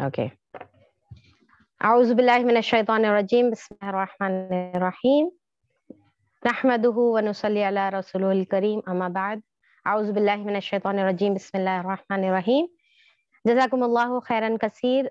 Okay. أعوذ بالله من الشيطان الرجيم. بسم الله الرحمن الرحيم. نحمده ونصلي على رسوله الكريم. أما بعد. أعوذ بالله من الشيطان الرجيم. بسم الله الرحمن الرحيم. جزاكم الله خيرا كثير.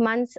months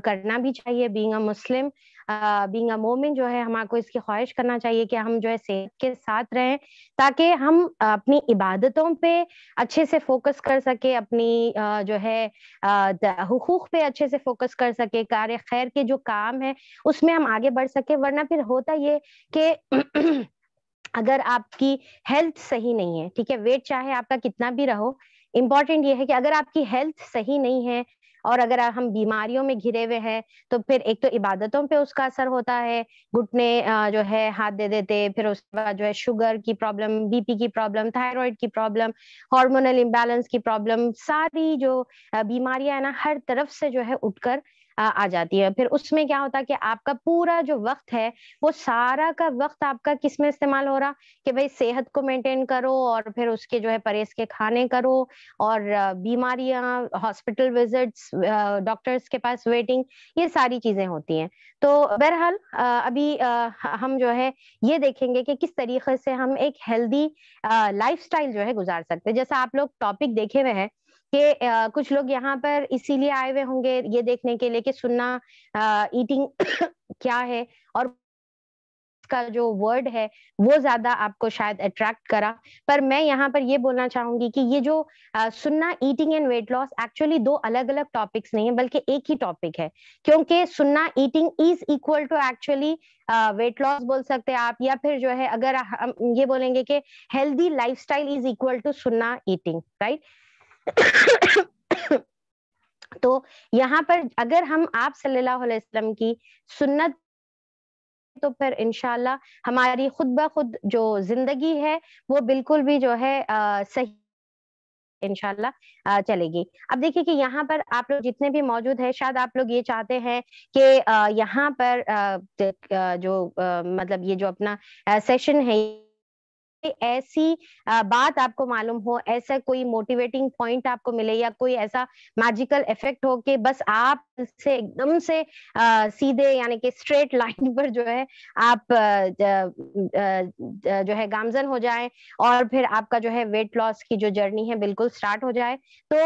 کرنا بھی چاہیے. Being a Muslim, being a مومن جو ہے ہمارے کو اس کی خواہش کرنا چاہیے کہ ہم جو ہے صحت کے ساتھ رہیں, تاکہ ہم اپنی عبادتوں پہ اچھے سے فوکس کر سکے, اپنی جو ہے حقوق پہ اچھے سے فوکس کر سکے, کار خیر کے جو کام ہے اس میں ہم آگے بڑھ سکے. ورنہ پھر ہوتا یہ کہ اگر آپ کی ہیلتھ صحیح نہیں ہے, ٹھیک ہے, ویٹ چاہے آپ کا کتنا بھی رہو, امپورٹنٹ یہ ہے کہ اگر آپ کی ہیلتھ صحیح نہیں ہے اور اگر ہم بیماریوں میں گھرے ہوئے ہیں, تو پھر ایک تو عبادتوں پہ اس کا اثر ہوتا ہے, گھٹنے جو ہے ہاتھ دے دیتے, پھر اس کے بعد جو ہے شوگر کی پرابلم, بی پی کی پرابلم, تھائرائڈ کی پرابلم, ہارمونل امبیلنس کی پرابلم, ساری جو بیماریاں ہیں نا ہر طرف سے جو ہے اٹھ کر آ جاتی ہے. پھر اس میں کیا ہوتا ہے کہ آپ کا پورا جو وقت ہے وہ سارا کا وقت آپ کا کس میں استعمال ہو رہا, کہ بھائی صحت کو مینٹین کرو, اور پھر اس کے جو ہے پرہیز کے کھانے کرو, اور بیماریاں, ہاسپٹل وزٹس, ڈاکٹرز کے پاس ویٹنگ, یہ ساری چیزیں ہوتی ہیں. تو بہرحال ابھی ہم جو ہے یہ دیکھیں گے کہ کس طریقے سے ہم ایک ہیلدی لائف اسٹائل جو ہے گزار سکتے. جیسا آپ لوگ ٹاپک دیکھے ہوئے ہیں کہ کچھ لوگ یہاں پر اسی لیے آئے ہوئے ہوں گے یہ دیکھنے کے لیے کہ سننا ایٹنگ کیا ہے, اور کا جو ورڈ ہے وہ زیادہ آپ کو شاید اٹریکٹ کرا. پر میں یہاں پر یہ بولنا چاہوں گی کہ یہ جو سننا eating and weight loss actually دو الگ الگ ٹاپکس نہیں ہیں, بلکہ ایک ہی ٹاپک ہے. کیونکہ سننا eating is equal to actually weight loss بول سکتے آپ, یا پھر جو ہے اگر ہم یہ بولیں گے کہ healthy lifestyle is equal to سننا ایٹنگ, رائٹ. تو یہاں پر اگر ہم آپ صلی اللہ علیہ وسلم کی سنت, تو پھر انشاءاللہ ہماری خود بخود جو زندگی ہے وہ بالکل بھی جو ہے صحیح انشاءاللہ چلے گی. اب دیکھیے کہ یہاں پر آپ لوگ جتنے بھی موجود ہیں, شاید آپ لوگ یہ چاہتے ہیں کہ یہاں پر جو مطلب یہ جو اپنا سیشن ہے ایسی بات آپ کو معلوم ہو, ایسا کوئی موٹیویٹنگ پوائنٹ آپ کو ملے, یا کوئی ایسا میجیکل افیکٹ ہو کہ بس آپ سے ایک دم سے سیدھے یعنی کہ اسٹریٹ لائن پر جو ہے آپ جو ہے گامزن ہو جائیں, اور پھر آپ کا جو ہے ویٹ لاس کی جو جرنی ہے بالکل سٹارٹ ہو جائے. تو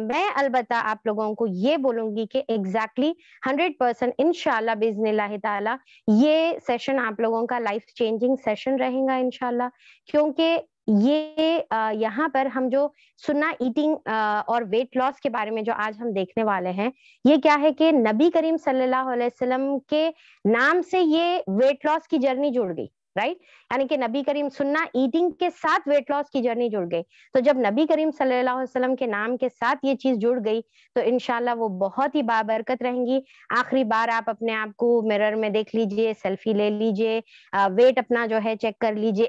میں البتہ آپ لوگوں کو یہ بولوں گی کہ ایگزیکٹلی 100% انشاءاللہ باذن اللہ تعالی یہ سیشن آپ لوگوں کا لائف چینجنگ سیشن رہے گا انشاءاللہ. کیونکہ یہ یہاں پر ہم جو سننا ایٹنگ اور ویٹ لاس کے بارے میں جو آج ہم دیکھنے والے ہیں, یہ کیا ہے کہ نبی کریم صلی اللہ علیہ وسلم کے نام سے یہ ویٹ لاس کی جرنی جڑ گئی, رائٹ. یعنی کہ نبی کریم سننا ایٹنگ کے ساتھ ویٹ لاس کی جرنی جڑ گئی. تو جب نبی کریم صلی اللہ علیہ وسلم کے نام کے ساتھ یہ چیز جڑ گئی تو انشاءاللہ وہ بہت ہی بابرکت رہیں گی. آخری بار آپ اپنے آپ کو مرر میں دیکھ لیجئے, سیلفی لے لیجئے, ویٹ اپنا جو ہے چیک کر لیجئے,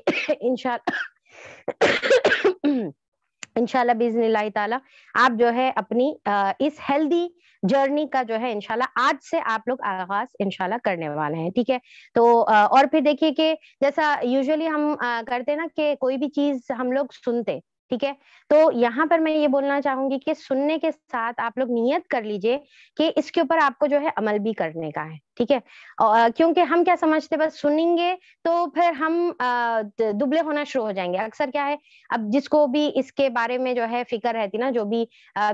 انشاءاللہ باذن اللہ تعالی آپ جو ہے اپنی اس ہیلدی جرنی کا جو ہے انشاءاللہ آج سے آپ لوگ آغاز انشاءاللہ کرنے والے ہیں, ٹھیک ہے. تو اور پھر دیکھیے کہ جیسا یوزلی ہم کرتے نا کہ کوئی بھی چیز ہم لوگ سنتے, ٹھیک ہے, تو یہاں پر میں یہ بولنا چاہوں گی کہ سننے کے ساتھ آپ لوگ نیت کر لیجئے کہ اس کے اوپر آپ کو جو ہے عمل بھی کرنے کا ہے, ٹھیک ہے. کیونکہ ہم کیا سمجھتے بس سنیں گے تو پھر ہم دبلے ہونا شروع ہو جائیں گے. اکثر کیا ہے, اب جس کو بھی اس کے بارے میں جو ہے فکر رہتی نا, جو بھی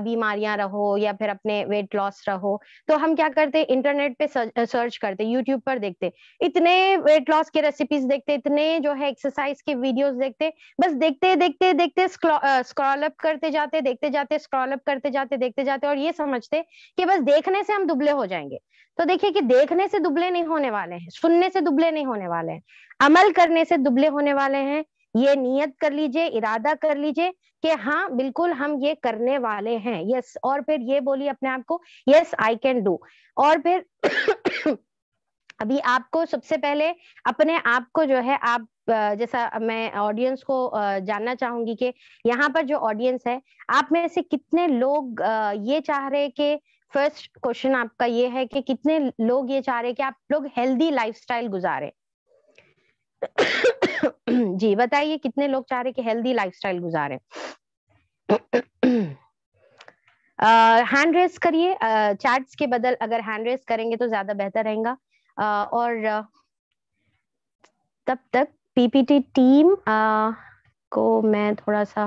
بیماریاں رہو یا پھر اپنے ویٹ لاس رہو, تو ہم کیا کرتے انٹرنیٹ پہ سرچ کرتے, یوٹیوب پر دیکھتے, اتنے ویٹ لاس کے ریسیپیز دیکھتے, اتنے جو ہے ایکسرسائز کے ویڈیوز دیکھتے, بس دیکھتے دیکھتے دیکھتے اسکرال اپ کرتے جاتے, دیکھتے جاتے, اسکرال اپ کرتے جاتے, دیکھتے جاتے, اور یہ سمجھتے کہ بس دیکھنے سے ہم دبلے ہو جائیں گے. تو دیکھیے کہ دیکھنے سے دبلے نہیں ہونے والے ہیں, سننے سے دبلے نہیں ہونے والے ہیں, عمل کرنے سے دبلے ہونے والے ہیں. یہ نیت کر لیجئے, ارادہ کر لیجئے کہ ہاں بالکل ہم یہ کرنے والے ہیں, یس. اور پھر یہ بولیے اپنے آپ کو, یس آئی کین ڈو. اور پھر ابھی آپ کو سب سے پہلے اپنے آپ کو جو ہے آپ جیسا میں آڈینس کو جاننا چاہوں گی کہ یہاں پر جو آڈینس ہے آپ میں سے کتنے لوگ یہ چاہ رہے کہ فرسٹ کوشچن آپ کا یہ ہے کہ کتنے لوگ یہ چاہ رہے کہ آپ لوگ ہیلدی لائف سٹائل گزارے. جی بتائیے کتنے لوگ چاہ رہے کہ ہیلدی لائف سٹائل گزارے. ہینڈ ریز کریے, چیٹس کے بدل اگر ہینڈ ریز کریں گے تو زیادہ بہتر رہے گا. اور تب تک پی پی ٹی ٹیم کو میں تھوڑا سا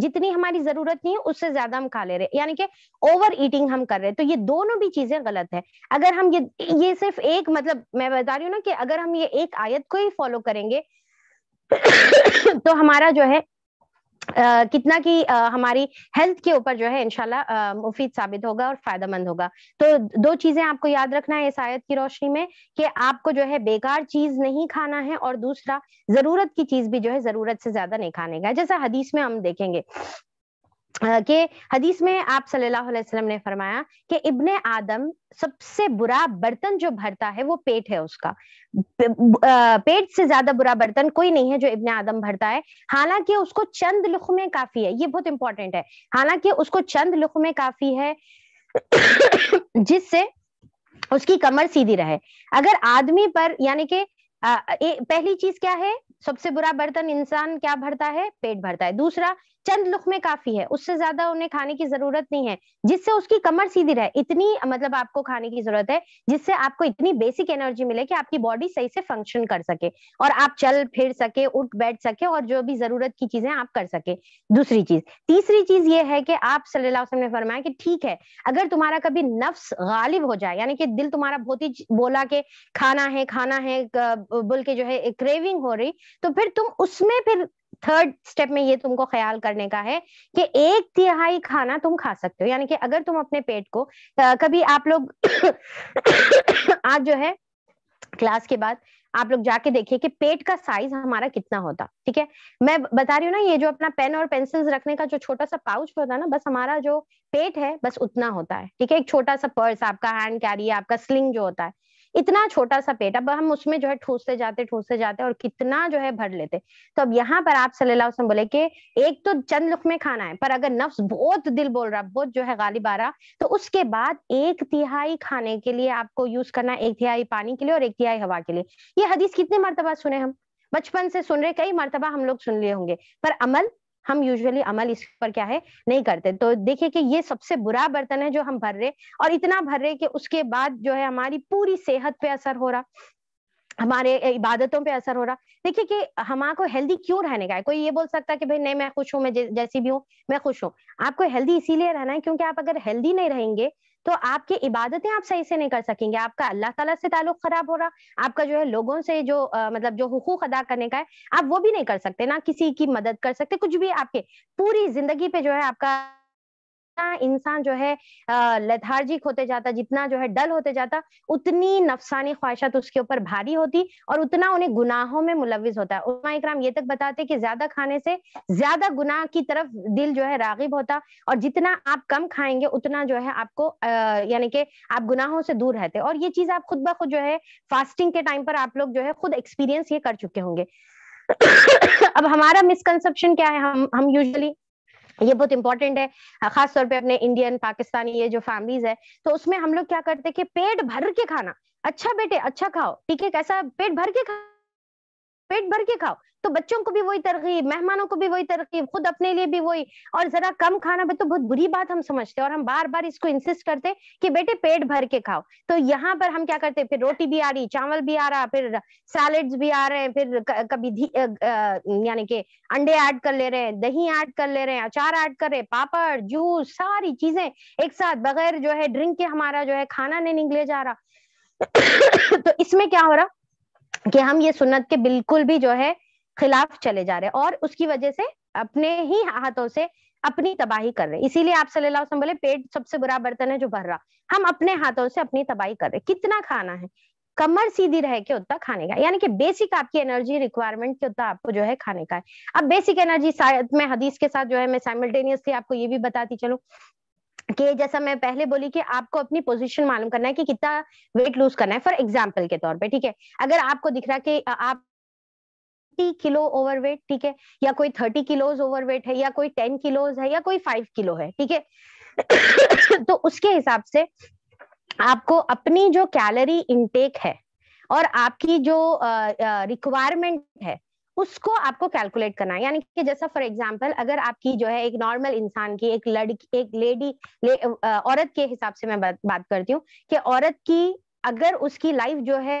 جتنی ہماری ضرورت نہیں ہے اس سے زیادہ ہم کھا لے رہے, یعنی کہ اوور ایٹنگ ہم کر رہے. تو یہ دونوں بھی چیزیں غلط ہے. اگر ہم یہ صرف ایک, مطلب میں بتا رہی ہوں نا کہ اگر ہم یہ ایک آیت کو ہی فالو کریں گے تو ہمارا جو ہے کتنا کی ہماری ہیلتھ کے اوپر جو ہے انشاءاللہ مفید ثابت ہوگا اور فائدہ مند ہوگا. تو دو چیزیں آپ کو یاد رکھنا ہے اس آیت کی روشنی میں, کہ آپ کو جو ہے بیکار چیز نہیں کھانا ہے, اور دوسرا ضرورت کی چیز بھی جو ہے ضرورت سے زیادہ نہیں کھانے کا. جیسا حدیث میں ہم دیکھیں گے کہ حدیث میں آپ صلی اللہ علیہ وسلم نے فرمایا کہ ابن آدم سب سے برا برتن جو بھرتا ہے وہ پیٹ ہے اس کا. پیٹ سے زیادہ برا برتن کوئی نہیں ہے جو ابن آدم بھرتا ہے. حالانکہ اس کو چند لقمے کافی ہے, یہ بہت امپورٹنٹ ہے, حالانکہ اس کو چند لقمے کافی ہے جس سے اس کی کمر سیدھی رہے. اگر آدمی پر, یعنی کہ پہلی چیز کیا ہے, سب سے برا برتن انسان کیا بھرتا ہے, پیٹ بھرتا ہے. دوسرا چند لقمے کافی ہے, اس سے زیادہ انہیں کھانے کی ضرورت نہیں ہے, جس سے اس کی کمر سیدھی رہے. اتنی مطلب آپ کو کھانے کی ضرورت ہے جس سے آپ کو اتنی بیسک انرجی ملے کہ آپ کی باڈی صحیح سے فنکشن کر سکے اور آپ چل پھر سکے, اٹھ بیٹھ سکے, اور جو بھی ضرورت کی چیزیں آپ کر سکے. دوسری چیز. تیسری چیز یہ ہے کہ آپ صلی اللہ علیہ وسلم نے فرمایا کہ ٹھیک ہے اگر تمہارا کبھی نفس غالب ہو جائے, یعنی کہ دل تمہارا بہت ہی بولا کہ کھانا ہے بول کے جو ہے کریونگ ہو رہی, تو پھر تم اس میں پھر تھرڈ سٹیپ میں یہ تم کو خیال کرنے کا ہے کہ 1/3 کھانا تم کھا سکتے ہو. یعنی کہ اگر تم اپنے پیٹ کو کبھی آپ لوگ آج جو ہے کلاس کے بعد آپ لوگ جا کے دیکھیے کہ پیٹ کا سائز ہمارا کتنا ہوتا. ٹھیک ہے, میں بتا رہی ہوں نا, یہ جو اپنا پین اور پینسلز رکھنے کا جو چھوٹا سا پاؤچ ہوتا ہے نا, بس ہمارا جو پیٹ ہے بس اتنا ہوتا ہے. ٹھیک ہے, ایک چھوٹا سا پرس آپ کا, ہینڈ کیری, آپ کا سلنگ جو ہوتا ہے, اتنا چھوٹا سا پیٹ. اب ہم اس میں جو ہے ٹھوستے جاتے اور کتنا جو ہے بھر لیتے. تو اب یہاں پر آپ صلی اللہ علیہ وسلم بولے کہ ایک تو چند لقمے کھانا ہے, پر اگر نفس بہت دل بول رہا, بہت جو ہے غالب آ رہا, تو اس کے بعد 1/3 کھانے کے لیے آپ کو یوز کرنا ہے, 1/3 پانی کے لیے اور 1/3 ہوا کے لیے. یہ حدیث کتنے مرتبہ سنے ہم, بچپن سے سن رہے, کئی مرتبہ ہم لوگ سن لیے ہوں گے, پر عمل ہم یوزلی عمل اس پر کیا ہے نہیں کرتے. تو دیکھیں کہ یہ سب سے برا برتن ہے جو ہم بھر رہے, اور اتنا بھر رہے کہ اس کے بعد جو ہے ہماری پوری صحت پہ اثر ہو رہا, ہمارے عبادتوں پہ اثر ہو رہا. دیکھیے کہ ہمارے کو ہیلدی کیوں رہنے کا ہے. کوئی یہ بول سکتا ہے کہ بھائی نہیں میں خوش ہوں, میں جیسی بھی ہوں میں خوش ہوں. آپ کو ہیلدی اسی لیے رہنا ہے کیونکہ آپ اگر ہیلدی نہیں رہیں گے تو آپ کی عبادتیں آپ صحیح سے نہیں کر سکیں گے, آپ کا اللہ تعالیٰ سے تعلق خراب ہو رہا, آپ کا جو ہے لوگوں سے جو مطلب جو حقوق ادا کرنے کا ہے آپ وہ بھی نہیں کر سکتے, نہ کسی کی مدد کر سکتے, کچھ بھی آپ کے پوری زندگی پہ جو ہے آپ کا انسان جو ہے لیتھارجک ہوتے جاتا, جتنا جو ہے ڈل ہوتے جاتا, اتنی نفسانی خواہشات اس کے اوپر بھاری ہوتی اور اتنا انہیں گناہوں میں ملوث ہوتا ہے. علماء اکرام یہ تک بتاتے کہ زیادہ کھانے سے زیادہ گناہ کی طرف دل جو ہے راغب ہوتا, اور جتنا آپ کم کھائیں گے اتنا جو ہے آپ کو یعنی کہ آپ گناہوں سے دور رہتے. اور یہ چیز آپ خود بخود جو ہے فاسٹنگ کے ٹائم پر آپ لوگ جو ہے خود ایکسپیرینس یہ کر چکے ہوں گے. اب ہمارا مسکنسپشن کیا ہے, ہم یوزلی, یہ بہت امپورٹنٹ ہے خاص طور پہ اپنے انڈین پاکستانی یہ جو فیملیز ہے, تو اس میں ہم لوگ کیا کرتے کہ پیٹ بھر کے کھانا. اچھا بیٹے اچھا کھاؤ, ٹھیک ہے, کیسا پیٹ بھر کے کھاؤ, پیٹ بھر کے کھاؤ. تو بچوں کو بھی وہی ترغیب, مہمانوں کو بھی وہی ترغیب, خود اپنے لیے بھی وہی, اور ذرا کم کھانا بھی تو بہت بری بات ہم سمجھتے, اور ہم بار بار اس کو انسسٹ کرتے کہ بیٹے پیٹ بھر کے کھاؤ. تو یہاں پر ہم کیا کرتے, پھر روٹی بھی آ رہی, چاول بھی آ رہا, پھر سیلیڈز بھی آ رہے ہیں, پھر کبھی یعنی کہ انڈے ایڈ کر لے رہے ہیں, دہی ایڈ کر لے رہے ہیں, اچار ایڈ کر رہے, پاپڑ, جوس, ساری چیزیں ایک ساتھ بغیر جو ہے ڈرنک کے ہمارا جو ہے کھانا نہیں نکلے جا رہا. تو اس میں کیا ہو رہا کہ ہم یہ سنت کے بالکل بھی جو ہے خلاف چلے جا رہے, اور اس کی وجہ سے اپنے ہی ہاتھوں سے اپنی تباہی کر رہے. اسی لیے آپ صلی اللہ علیہ وسلم بولے پیٹ سب سے برا برتن ہے جو بھر رہا, ہم اپنے ہاتھوں سے اپنی تباہی کر رہے. کتنا کھانا ہے, کمر سیدھی رہ کے اتنا کھانے کا, یعنی کہ بیسک آپ کی انرجی ریکوائرمنٹ کے اتنا آپ کو جو ہے کھانے کا ہے. اب بیسک انرجی میں حدیث کے ساتھ جو ہے میں سائملٹینیسلی آپ کو یہ بھی بتاتی چلوں کہ جیسا میں پہلے بولی کہ آپ کو اپنی پوزیشن معلوم کرنا ہے کہ کتنا ویٹ لوز کرنا ہے. فار ایگزامپل کے طور پہ, ٹھیک ہے, اگر آپ کو دکھ رہا کہ آپ 30 کلو اوور ویٹ, ٹھیک ہے, یا کوئی 30 کلوز اوور ویٹ ہے, یا کوئی 10 کلوز ہے, یا کوئی 5 کلو ہے, ٹھیک ہے, تو اس کے حساب سے آپ کو اپنی جو کیلری انٹیک ہے اور آپ کی جو ریکوائرمنٹ ہے اس کو آپ کو کیلکولیٹ کرنا ہے. یعنی کہ جیسا فار ایگزامپل اگر آپ کی جو ہے ایک نارمل انسان کی, ایک لڑکی, ایک لیڈی, عورت کے حساب سے میں بات کرتی ہوں کہ عورت کی اگر اس کی لائف جو ہے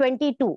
22,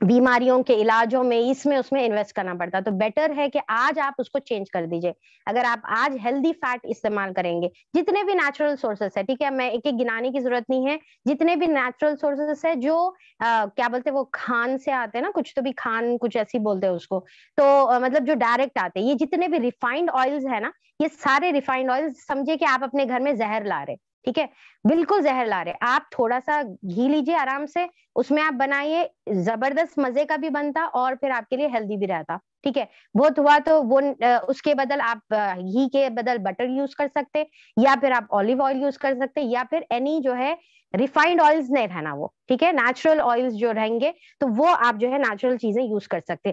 بیماریوں کے علاجوں میں اس میں اس میں انویسٹ کرنا پڑتا. تو بیٹر ہے کہ آج آپ اس کو چینج کر دیجئے. اگر آپ آج ہیلدی فیٹ استعمال کریں گے, جتنے بھی نیچرل سورسز ہے, ٹھیک ہے, میں ایک ایک گنانے کی ضرورت نہیں ہے, جتنے بھی نیچرل سورسز ہے جو کیا بولتے ہیں وہ کھان سے آتے ہیں نا, کچھ تو بھی کھان کچھ ایسی بولتے ہیں اس کو, تو مطلب جو ڈائریکٹ آتے ہیں, یہ جتنے بھی ریفائنڈ آئلز ہے نا, یہ سارے ریفائنڈ آئل سمجھے کہ آپ اپنے گھر میں زہر لا رہے, ٹھیک ہے, بالکل زہر لا رہے. آپ تھوڑا سا گھی لیجیے آرام سے, اس میں آپ بنائیے, زبردست مزے کا بھی بنتا اور پھر آپ کے لیے ہیلدی بھی رہتا, ٹھیک ہے. بہت ہوا تو وہ اس کے بدل آپ گھی کے بدل بٹر یوز کر سکتے, یا پھر آپ اولیو آئل یوز کر سکتے, یا پھر اینی جو ہے ریفائنڈ آئلز نہیں رہنا وہ, ٹھیک ہے, نیچرل آئلز جو رہیں گے تو وہ آپ جو ہے نیچرل چیزیں یوز کر سکتے.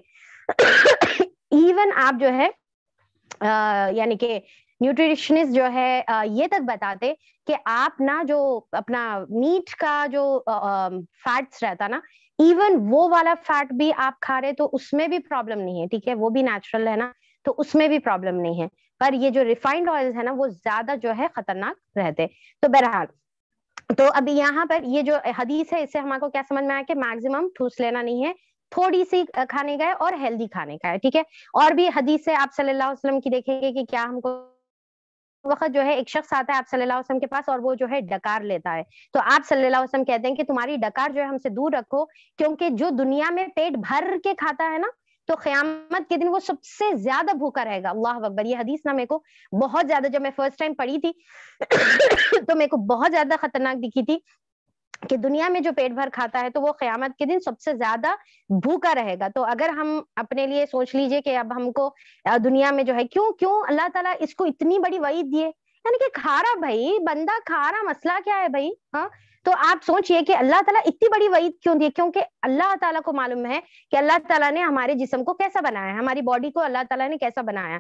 ایون آپ جو ہے یعنی کہ نیوٹریشنسٹ جو ہے یہ تک بتاتے کہ آپ نا جو اپنا میٹ کا جو فیٹس رہتا نا, ایون وہ والا فیٹ بھی آپ کھا رہے تو اس میں بھی پرابلم نہیں ہے, ٹھیک ہے, وہ بھی نیچرل ہے نا, تو اس میں بھی پرابلم نہیں ہے. پر یہ جو ریفائنڈ آئل ہے نا وہ زیادہ جو ہے خطرناک رہتے. تو بہرحال, تو ابھی یہاں پر یہ جو حدیث ہے اس سے ہمارے کو کیا سمجھ میں آیا کہ میکسیمم ٹھوس لینا نہیں ہے, تھوڑی سی کھانے کا ہے اور ہیلدی کھانے کا ہے, ٹھیک ہے. اور بھی حدیث سے آپ صلی اللہ علیہ وسلم کی دیکھیں گے کہ کیا ہم کو وقت جو ہے ایک شخص آتا ہے آپ صلی اللہ علیہ وسلم کے پاس اور وہ جو ہے ڈکار لیتا ہے, تو آپ صلی اللہ علیہ وسلم کہتے ہیں کہ تمہاری ڈکار جو ہے ہم سے دور رکھو, کیونکہ جو دنیا میں پیٹ بھر کے کھاتا ہے نا تو قیامت کے دن وہ سب سے زیادہ بھوکا رہے گا. اللہ اکبر. یہ حدیث نا میرے کو بہت زیادہ, جب میں فرسٹ ٹائم پڑھی تھی تو میرے کو بہت زیادہ خطرناک دکھی تھی کہ دنیا میں جو پیٹ بھر کھاتا ہے تو وہ قیامت کے دن سب سے زیادہ بھوکا رہے گا. تو اگر ہم اپنے لیے سوچ لیجئے کہ اب ہم کو دنیا میں جو ہے کیوں اللہ تعالیٰ اس کو اتنی بڑی وعید دیے, یعنی کہ کھا رہا بھائی بندہ کھا رہا, مسئلہ کیا ہے بھائی, ہاں. تو آپ سوچئے کہ اللہ تعالیٰ اتنی بڑی وعید کیوں دیے, کیونکہ اللہ تعالیٰ کو معلوم ہے کہ اللہ تعالیٰ نے ہمارے جسم کو کیسا بنایا ہے, ہماری باڈی کو اللہ تعالیٰ نے کیسا بنایا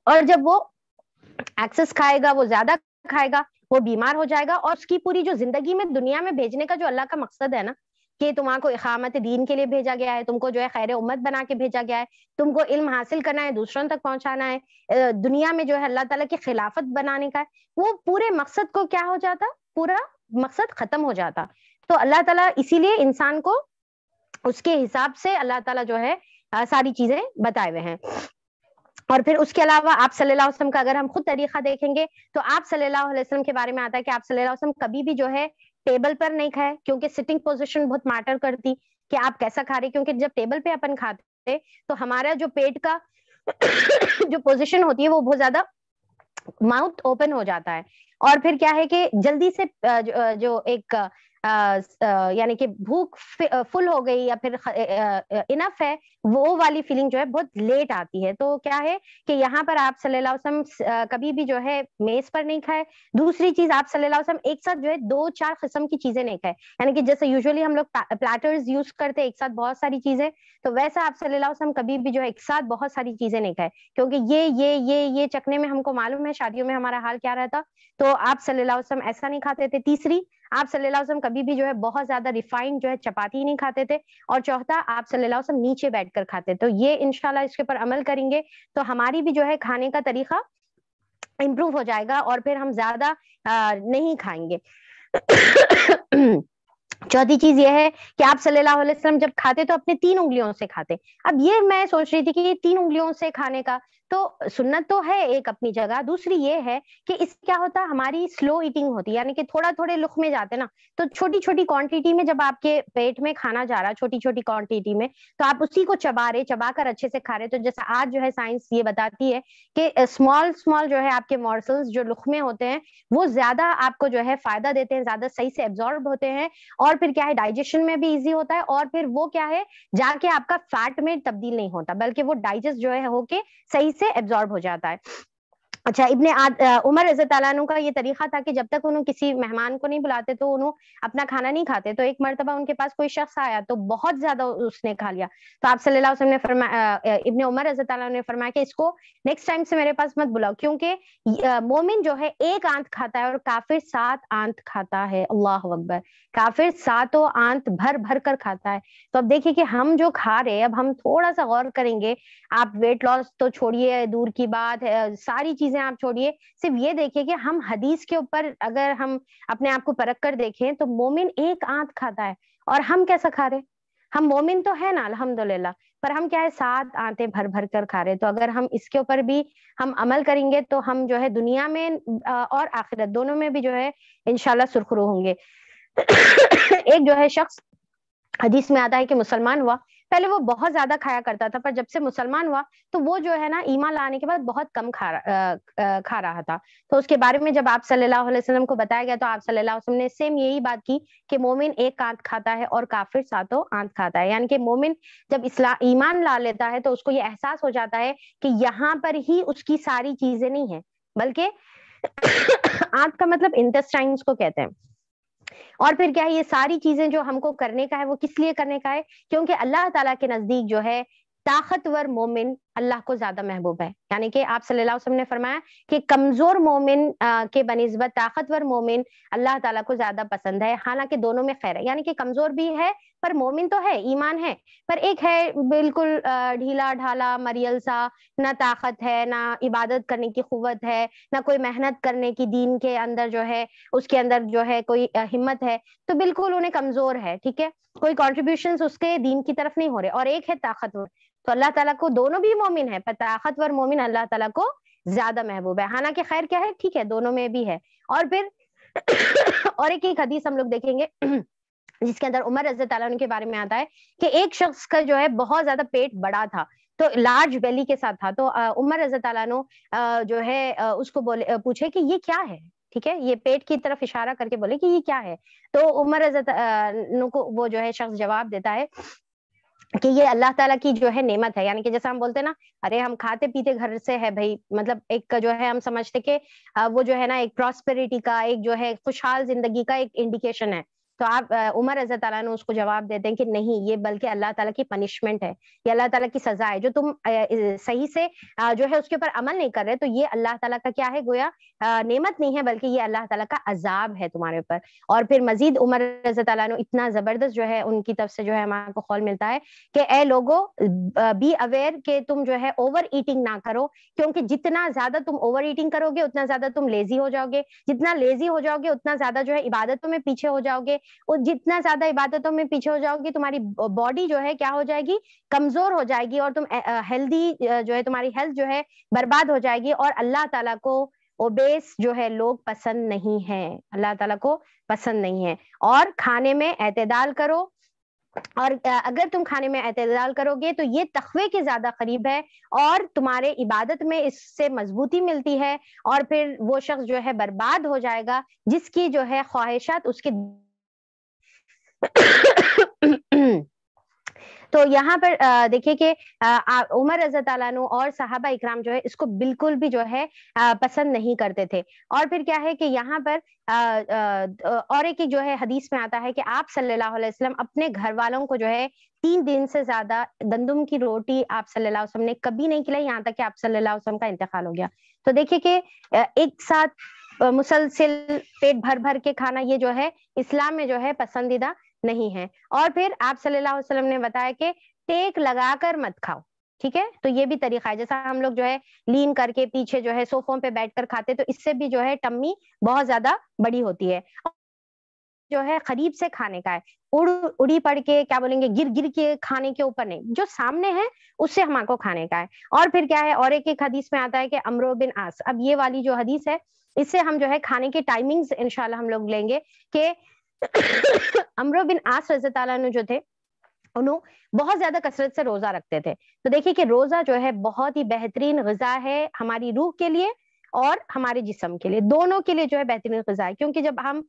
اور جب وہ ایکسس کھائے گا, وہ زیادہ کھائے گا, وہ بیمار ہو جائے گا, اور اس کی پوری جو زندگی میں دنیا میں بھیجنے کا جو اللہ کا مقصد ہے نا کہ تمہارے کو اقامت دین کے لیے بھیجا گیا ہے, تم کو جو ہے خیر امت بنا کے بھیجا گیا ہے, تم کو علم حاصل کرنا ہے, دوسروں تک پہنچانا ہے, دنیا میں جو ہے اللہ تعالیٰ کی خلافت بنانے کا ہے, وہ پورے مقصد کو کیا ہو جاتا, پورا مقصد ختم ہو جاتا. تو اللہ تعالیٰ اسی لیے انسان کو اس کے حساب سے اللہ تعالیٰ جو ہے ساری چیزیں بتائے ہوئے ہیں. اور پھر اس کے علاوہ آپ صلی اللہ علیہ وسلم کا اگر ہم خود طریقہ دیکھیں گے تو آپ صلی اللہ علیہ وسلم کے بارے میں آتا ہے کہ آپ صلی اللہ علیہ وسلم کبھی بھی جو ہے ٹیبل پر نہیں کھائے, کیونکہ سٹنگ پوزیشن بہت میٹر کرتی کہ آپ کیسا کھا رہے, کیونکہ جب ٹیبل پہ اپن کھاتے تو ہمارا جو پیٹ کا جو پوزیشن ہوتی ہے وہ بہت زیادہ ماؤتھ اوپن ہو جاتا ہے, اور پھر کیا ہے کہ جلدی سے جو ایک یعنی کہ بھوک فل ہو گئی یا پھر انف ہے, وہ والی فیلنگ جو ہے بہت لیٹ آتی ہے. تو کیا ہے کہ یہاں پر آپ صلی اللہ علیہ وسلم کبھی بھی جو ہے میز پر نہیں کھائے. دوسری چیز, آپ صلی اللہ علیہ وسلم ایک ساتھ جو ہے 2-4 قسم کی چیزیں نہیں کھائے, یعنی کہ جیسے یوزلی ہم لوگ پلیٹرز یوز کرتے ایک ساتھ بہت ساری چیزیں, تو ویسا آپ صلی اللہ علیہ وسلم کبھی بھی جو ہے ایک ساتھ بہت ساری چیزیں نہیں کھائے, کیونکہ یہ چکنے میں ہم کو معلوم ہے شادیوں میں ہمارا حال کیا رہتا, تو آپ صلی اللہ علیہ وسلم ایسا نہیں کھاتے تھے. تیسری, آپ صلی اللہ علیہ وسلم کبھی بھی جو ہے بہت زیادہ ریفائنڈ جو ہے چپاتی نہیں کھاتے تھے. اور چوتھا, آپ صلی اللہ علیہ وسلم نیچے بیٹھ کر کھاتے. تو یہ انشاءاللہ اس کے اوپر عمل کریں گے تو ہماری بھی جو ہے کھانے کا طریقہ امپروو ہو جائے گا, اور پھر ہم زیادہ نہیں کھائیں گے. چوتھی چیز یہ ہے کہ آپ صلی اللہ علیہ وسلم جب کھاتے تو اپنے 3 انگلیوں سے کھاتے. اب یہ میں سوچ رہی تھی کہ یہ 3 انگلیوں سے کھانے کا تو سنت تو ہے ایک اپنی جگہ, دوسری یہ ہے کہ اس کیا ہوتا ہماری سلو ایٹنگ ہوتی ہے, یعنی کہ تھوڑا تھوڑے لقمے جاتے نا, تو چھوٹی چھوٹی کوانٹٹی میں جب آپ کے پیٹ میں کھانا جا رہا چھوٹی چھوٹی کوانٹٹی میں, تو آپ اسی کو چبا کر اچھے سے کھا رہے. تو جیسا آج جو ہے سائنس یہ بتاتی ہے کہ اسمال جو ہے آپ کے مارسلز جو لقمے ہوتے ہیں وہ زیادہ آپ کو جو ہے فائدہ دیتے ہیں, زیادہ صحیح سے ایبزارب ہوتے ہیں, اور پھر کیا ہے ڈائجیشن میں بھی ایزی ہوتا ہے, اور پھر وہ کیا ہے جا کے آپ کا فیٹ میں تبدیل نہیں ہوتا, بلکہ وہ ڈائجسٹ جو ہے ہو کے صحیح سے ایبزارب ہو جاتا ہے. اچھا, ابن عمر رضی اللہ عنہ کا یہ طریقہ تھا کہ جب تک انہوں کسی مہمان کو نہیں بلاتے تو انہوں اپنا کھانا نہیں کھاتے. تو ایک مرتبہ ان کے پاس کوئی شخص آیا تو بہت زیادہ اس نے کھا لیا, تو آپ صلی اللہ علیہ وسلم نے فرمایا, ابن عمر رضی اللہ عنہ نے فرمایا کہ اس کو نیکسٹ ٹائم سے میرے پاس مت بلاؤ, کیونکہ مومن جو ہے 1 آنت کھاتا ہے اور کافر 7 آنت کھاتا ہے. اللہ اکبر, کافر 7 آنت بھر بھر کر کھاتا ہے. تو اب دیکھیے کہ ہم جو کھا رہے ہیں, اب ہم تھوڑا سا غور کریں گے. آپ ویٹ لاس تو چھوڑیے, دور کی بات ہے, ساری چیزیں آپ چھوڑیے, صرف یہ دیکھیے کہ ہم حدیث کے اوپر اگر ہم اپنے آپ کو پرکھ کر دیکھیں تو مومن 1 آنت کھاتا ہے, اور ہم کیسا کھا رہے, ہم مومن تو ہے نا الحمدللہ، پر ہم کیا ہے 7 آنتیں بھر بھر کر کھا رہے. تو اگر ہم اس کے اوپر بھی ہم عمل کریں گے تو ہم جو ہے دنیا میں اور آخرت دونوں میں بھی جو ہے انشاءاللہ سرخرو ہوں گے. ایک جو ہے شخص حدیث میں آتا ہے کہ مسلمان ہوا، پہلے وہ بہت زیادہ کھایا کرتا تھا، پر جب سے مسلمان ہوا تو وہ جو ہے نا ایمان لانے کے بعد بہت کم کھا رہا تھا. تو اس کے بارے میں جب آپ صلی اللہ علیہ وسلم کو بتایا گیا تو آپ صلی اللہ علیہ وسلم نے سیم یہی بات کی کہ مومن ایک آنت کھاتا ہے اور کافر 7 آنت کھاتا ہے. یعنی کہ مومن جب ایمان لا لیتا ہے تو اس کو یہ احساس ہو جاتا ہے کہ یہاں پر ہی اس کی ساری چیزیں نہیں ہیں، بلکہ آنت کا مطلب انٹسٹائنس کو کہتے ہیں. اور پھر کیا ہے یہ ساری چیزیں جو ہم کو کرنے کا ہے وہ کس لیے کرنے کا ہے؟ کیونکہ اللہ تعالیٰ کے نزدیک جو ہے طاقتور مومن اللہ کو زیادہ محبوب ہے. یعنی کہ آپ صلی اللہ علیہ وسلم نے فرمایا کہ کمزور مومن کے بنسبت طاقتور مومن اللہ تعالیٰ کو زیادہ پسند ہے. حالانکہ دونوں میں خیر ہے، یعنی کہ کمزور بھی ہے پر مومن تو ہے، ایمان ہے، پر ایک ہے بالکل ڈھیلا ڈھالا مریل سا، نہ طاقت ہے، نہ عبادت کرنے کی قوت ہے، نہ کوئی محنت کرنے کی دین کے اندر جو ہے اس کے اندر جو ہے کوئی ہمت ہے، تو بالکل انہیں کمزور ہے. ٹھیک ہے، کوئی کنٹریبیوشن اس کے دین کی طرف نہیں ہو رہے. اور ایک ہے طاقتور، تو اللہ تعالیٰ کو دونوں بھی مومن ہے، پر طاقتور مومن اللہ تعالیٰ کو زیادہ محبوب ہے. حالانکہ خیر کیا ہے، ٹھیک ہے دونوں میں بھی ہے. اور پھر اور ایک حدیث ہم لوگ دیکھیں گے جس کے اندر عمر رضی اللہ عنہ کے بارے میں آتا ہے کہ ایک شخص کا جو ہے بہت زیادہ پیٹ بڑا تھا، تو لارج بیلی کے ساتھ تھا. تو عمر رضی اللہ عنہ جو ہے اس کو پوچھے کہ یہ کیا ہے. ٹھیک ہے، یہ پیٹ کی طرف اشارہ کر کے بولے کہ یہ کیا ہے. تو عمر رضی اللہ عنہ کو وہ جو ہے شخص جواب دیتا ہے کہ یہ اللہ تعالیٰ کی جو ہے نعمت ہے. یعنی کہ جیسا ہم بولتے ہیں نا، ارے ہم کھاتے پیتے گھر سے ہے بھائی، مطلب ایک جو ہے ہم سمجھتے کہ وہ جو ہے نا ایک پراسپیرٹی کا، ایک جو ہے خوشحال زندگی کا ایک انڈیکیشن ہے. تو آپ عمر رضی اللہ عنہ اس کو جواب دیتے ہیں کہ نہیں، یہ بلکہ اللہ تعالیٰ کی پنشمنٹ ہے، یہ اللہ تعالیٰ کی سزا ہے. جو تم صحیح سے جو ہے اس کے اوپر عمل نہیں کر رہے، تو یہ اللہ تعالیٰ کا کیا ہے، گویا نعمت نہیں ہے، بلکہ یہ اللہ تعالیٰ کا عذاب ہے تمہارے اوپر. اور پھر مزید عمر رضی اللہ عنہ اتنا زبردست جو ہے ان کی طرف سے جو ہے ہمارے کو قول ملتا ہے کہ اے لوگو بی اویئر کہ تم جو ہے اوور ایٹنگ نہ کرو، کیونکہ جتنا زیادہ تم اوور ایٹنگ کرو گے اتنا زیادہ تم لیزی ہو جاؤ گے، جتنا لیزی ہو جاؤ گے اتنا زیادہ جو ہے عبادتوں میں پیچھے ہو جاؤ گے، اور جتنا زیادہ عبادتوں میں پیچھے ہو جاؤ گی تمہاری باڈی جو ہے کیا ہو جائے گی، کمزور ہو جائے گی، اور تم ہیلدی جو ہے تمہاری ہیلتھ جو ہے برباد ہو جائے گی. اور اللہ تعالیٰ کو اوبیس جو ہے لوگ پسند نہیں ہیں، اللہ تعالیٰ کو پسند نہیں ہے. اور کھانے میں اعتدال کرو، اور اگر تم کھانے میں اعتدال کرو گے تو یہ تقوی کے زیادہ قریب ہے، اور تمہارے عبادت میں اس سے مضبوطی ملتی ہے. اور پھر وہ شخص جو ہے برباد ہو جائے گا جس کی جو ہے خواہشات اس کے تو یہاں پر دیکھیے کہ عمر رضی اللہ عنہ اور صحابہ اکرام جو ہے اس کو بالکل بھی جو ہے پسند نہیں کرتے تھے. اور پھر کیا ہے کہ یہاں پر اور ایک جو ہے حدیث میں آتا ہے کہ آپ صلی اللہ علیہ وسلم اپنے گھر والوں کو جو ہے 3 دن سے زیادہ گندم کی روٹی آپ صلی اللہ علیہ وسلم نے کبھی نہیں کھلائی، یہاں تک کہ آپ صلی اللہ علیہ وسلم کا انتقال ہو گیا. تو دیکھیے کہ ایک ساتھ مسلسل پیٹ بھر بھر کے کھانا یہ جو ہے اسلام میں جو ہے پسندیدہ نہیں ہے. اور پھر آپ صلی اللہ علیہ وسلم نے بتایا کہ ٹیک لگا کر مت کھاؤ. ٹھیک ہے، تو یہ بھی طریقہ ہے، جیسا ہم لوگ جو ہے لین کر کے پیچھے جو ہے صوفوں پہ بیٹھ کر کھاتے، تو اس سے بھی جو ہے ٹمی بہت زیادہ بڑی ہوتی ہے. جو ہے قریب سے کھانے کا ہے، اڑی پڑ کے کیا بولیں گے گر گر کے کھانے کے اوپر نہیں، جو سامنے ہے اس سے ہمارے کو کھانے کا ہے. اور پھر کیا ہے، اور ایک حدیث میں آتا ہے کہ عمرو بن عاص، اب یہ والی جو حدیث ہے اس سے ہم جو ہے کھانے کے ٹائمنگز انشاءاللہ ہم لوگ لیں گے کہ عمرو بن عاص رضی اللہ عنہ جو تھے انہوں بہت زیادہ کثرت سے روزہ رکھتے تھے. تو دیکھیے کہ روزہ جو ہے بہت ہی بہترین غذا ہے ہماری روح کے لیے اور ہمارے جسم کے لیے، دونوں کے لیے جو ہے بہترین غذا ہے. کیونکہ جب ہم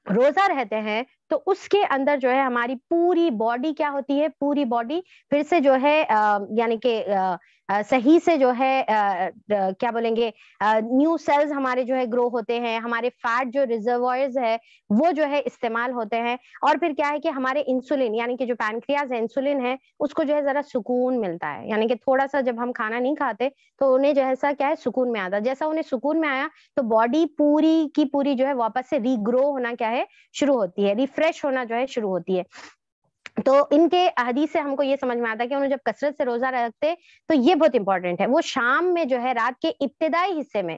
روزہ رہتے ہیں تو اس کے اندر جو ہے ہماری پوری باڈی کیا ہوتی ہے، پوری باڈی پھر سے جو ہے یعنی کہ صحیح سے جو ہے کیا بولیں گے نیو سیلز ہمارے جو ہے گرو ہوتے ہیں، ہمارے فیٹ جو ریزروائرز ہے وہ جو ہے استعمال ہوتے ہیں. اور پھر کیا ہے کہ ہمارے انسولین یعنی کہ جو پینکریاز ہے انسولین ہے اس کو جو ہے ذرا سکون ملتا ہے. یعنی کہ تھوڑا سا جب ہم کھانا نہیں کھاتے تو انہیں جیسا کیا ہے سکون میں آتا، جیسا انہیں سکون میں آیا تو باڈی پوری کی پوری جو ہے واپس سے ری گرو ہونا کیا ہے شروع ہوتی ہے، ریفریش ہونا جو ہے شروع ہوتی ہے. تو ان کے حدیث سے ہم کو یہ سمجھ میں آتا ہے کہ انہوں جب کثرت سے روزہ رکھتے تو یہ بہت امپورٹنٹ ہے، وہ شام میں جو ہے رات کے ابتدائی حصے میں